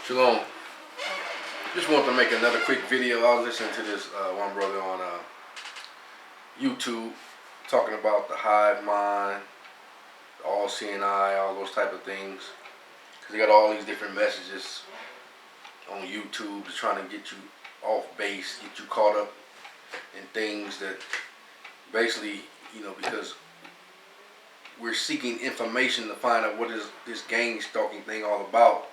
Shalom. Just wanted to make another quick video. I was listening to this one brother on YouTube talking about the hive mind, the all-seeing eye, all those type of things. Because they got all these different messages on YouTube to trying to get you off base, get you caught up in things that basically, because we're seeking information to find out what is this gang stalking thing all about.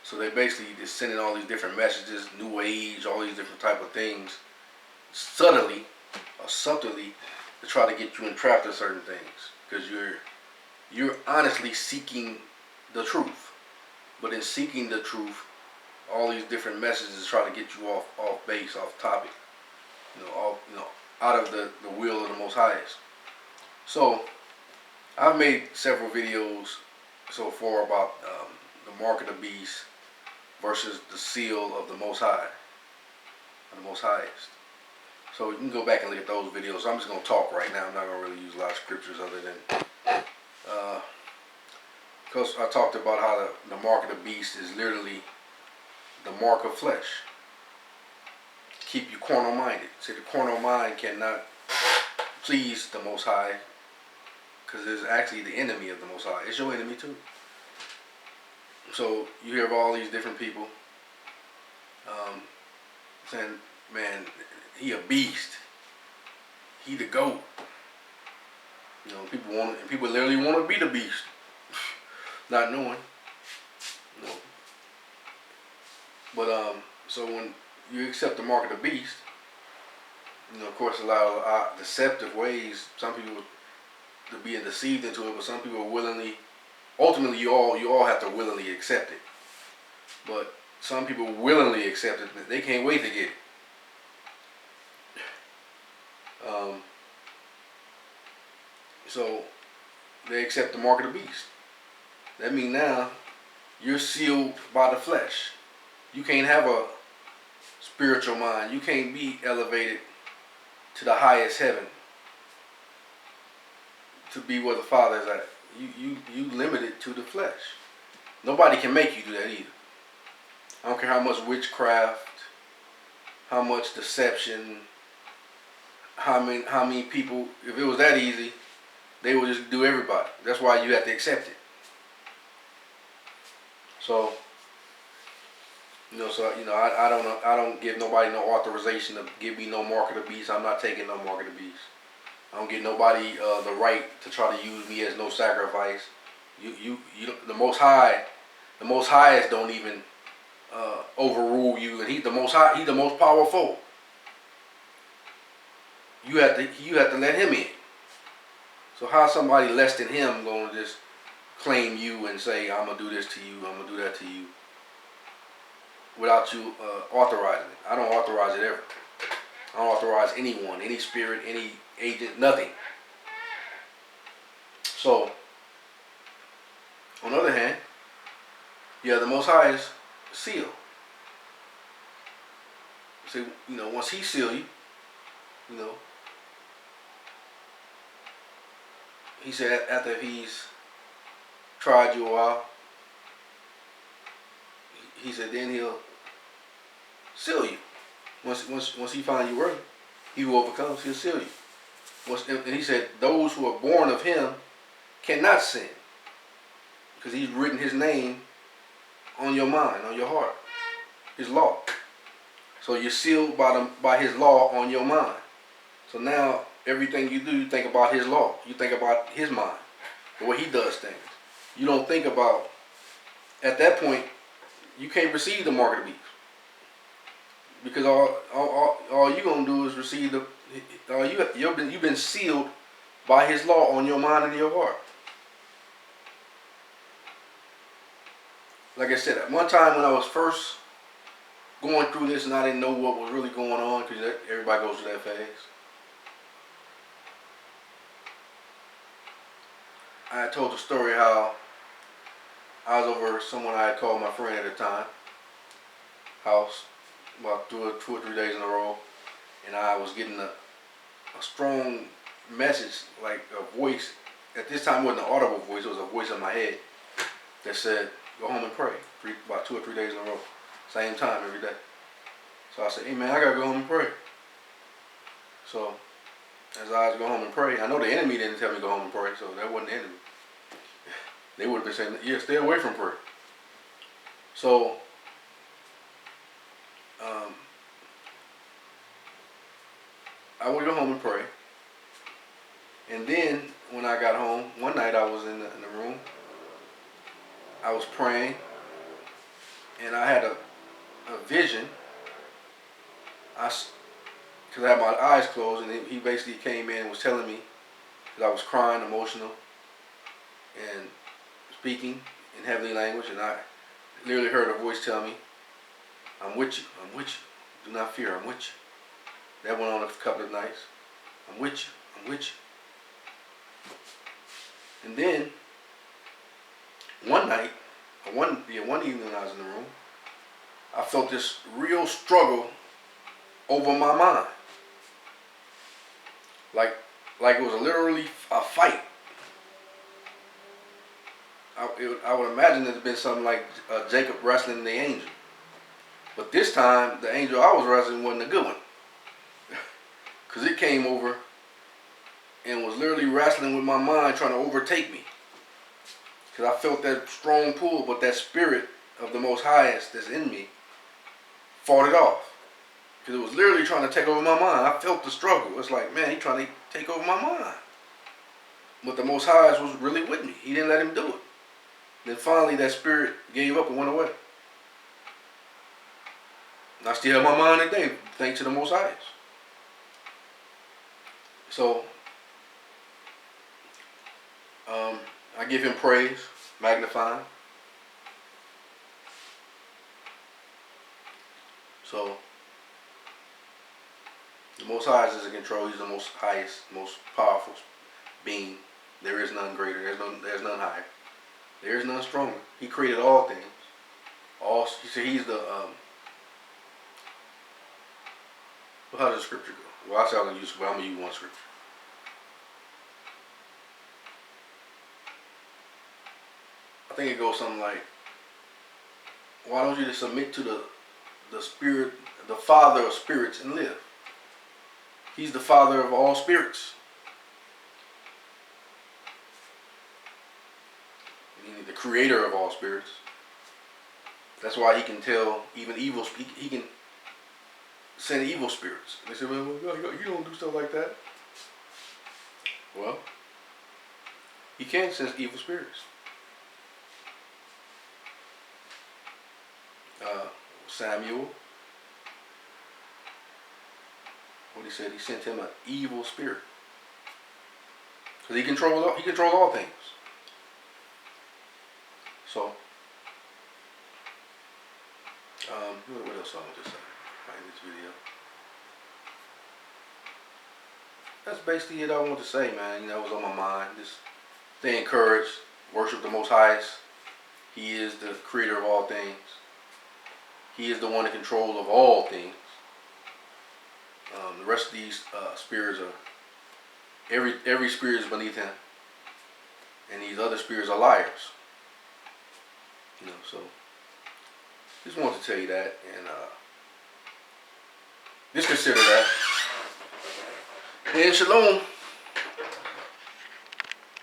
So they basically just sending all these different messages, new age, all these different type of things, subtly to try to get you entrapped in certain things, because you're honestly seeking the truth. But in seeking the truth, all these different messages try to get you off base, off topic, out of the will of the Most Highest. So I've made several videos so far about the mark of the beast versus the seal of the Most High, the Most Highest. So you can go back and look at those videos. I'm just going to talk right now. I'm not going to really use a lot of scriptures other than because I talked about how the mark of the beast is literally the mark of flesh. Keep you carnal minded. See, the carnal mind cannot please the Most High, because it's actually the enemy of the Most High. It's your enemy too. So you hear of all these different people saying, man, he a beast. He the GOAT. People literally want to be the beast. Not knowing. But so when you accept the mark of the beast, of course a lot of deceptive ways, some people to be deceived into it, but some people willingly, ultimately you all have to willingly accept it. But some people willingly accept it, they can't wait to get it. So they accept the mark of the beast. That means now you're sealed by the flesh. You can't have a spiritual mind. You can't be elevated to the highest heaven to be where the Father is at. You limited to the flesh. Nobody can make you do that either. I don't care how much witchcraft, how much deception, how many people. If it was that easy, they would just do everybody. That's why you have to accept it. So, I don't give nobody no authorization to give me no mark of the beast. I'm not taking no mark of the beast. I don't give nobody the right to try to use me as no sacrifice. The Most Highest don't even overrule you, and He's the Most High. He's the most powerful. You have to let Him in. So how somebody less than Him going to just claim you and say, I'm gonna do this to you, I'm gonna do that to you, without you authorizing it? I don't authorize it ever. I don't authorize anyone, any spirit, any agent, nothing. So, on the other hand, you have the Most High's seal. See, once He seal you, He said after He's tried you a while, He said then He'll seal you. Once He finds you worthy, He who overcomes, He'll seal you. And He said those who are born of Him cannot sin, because He's written His name on your mind, on your heart, His law. So you're sealed by His law on your mind. So now everything you do, you think about His law. You think about His mind, the way He does things. You don't think about, at that point, you can't receive the mark of the beast. Because all you're going to do is receive you've been sealed by His law on your mind and your heart. Like I said, at one time when I was first going through this and I didn't know what was really going on, because everybody goes through that phase, I told the story how I was over someone I had called my friend at the time house about 2 or 3 days in a row, and I was getting a strong message, like a voice. At this time it wasn't an audible voice, it was a voice in my head that said, go home and pray, about 2 or 3 days in a row. same time every day. So I said, hey man, I gotta go home and pray. So as I was going home and pray, I know the enemy didn't tell me to go home and pray, so that wasn't the enemy. They would have been saying, yeah, stay away from prayer. So I would go home and pray. And then when I got home, one night I was in the room. I was praying, and I had a vision. Because I had my eyes closed, and he basically came in and was telling me that I was crying, emotional, and speaking in heavenly language, and I literally heard a voice tell me, I'm with you, I'm with you. Do not fear, I'm with you. That went on a couple of nights. I'm with you, I'm with you. And then, one night, one evening when I was in the room, I felt this real struggle over my mind. Like it was literally a fight. I would imagine it had been something like Jacob wrestling the angel. But this time, the angel I was wrestling wasn't a good one. Because it came over and was literally wrestling with my mind, trying to overtake me. Because I felt that strong pull, but that spirit of the Most Highest that's in me fought it off. Because it was literally trying to take over my mind. I felt the struggle. It's like, man, he's trying to take over my mind. But the Most Highest was really with me. He didn't let him do it. Then finally that spirit gave up and went away. And I still have my mind today, thanks to the Most Highest. So, I give him praise, magnify him. So, the Most Highest is in control. He's the most highest, most powerful being. There is none greater. There's none higher. There is none stronger. He created all things. He's the well, how does the scripture go? Well, I say I'm gonna use one scripture. I think it goes something like, why don't you just submit to the spirit, the Father of spirits, and live? He's the Father of all spirits. Meaning the creator of all spirits. That's why he can tell even evil, he can send evil spirits. They say, well, you don't do stuff like that. Well, he can send evil spirits. Samuel, what he said, he sent him an evil spirit. Because he controls all things. So, what else I want to say in this video? That's basically it I want to say, man. That was on my mind. Just stay encouraged. Worship the Most Highest. He is the creator of all things. He is the one in control of all things. The rest of these spirits are, every spirit is beneath him. And these other spirits are liars. So just wanted to tell you that, and just consider that. And shalom.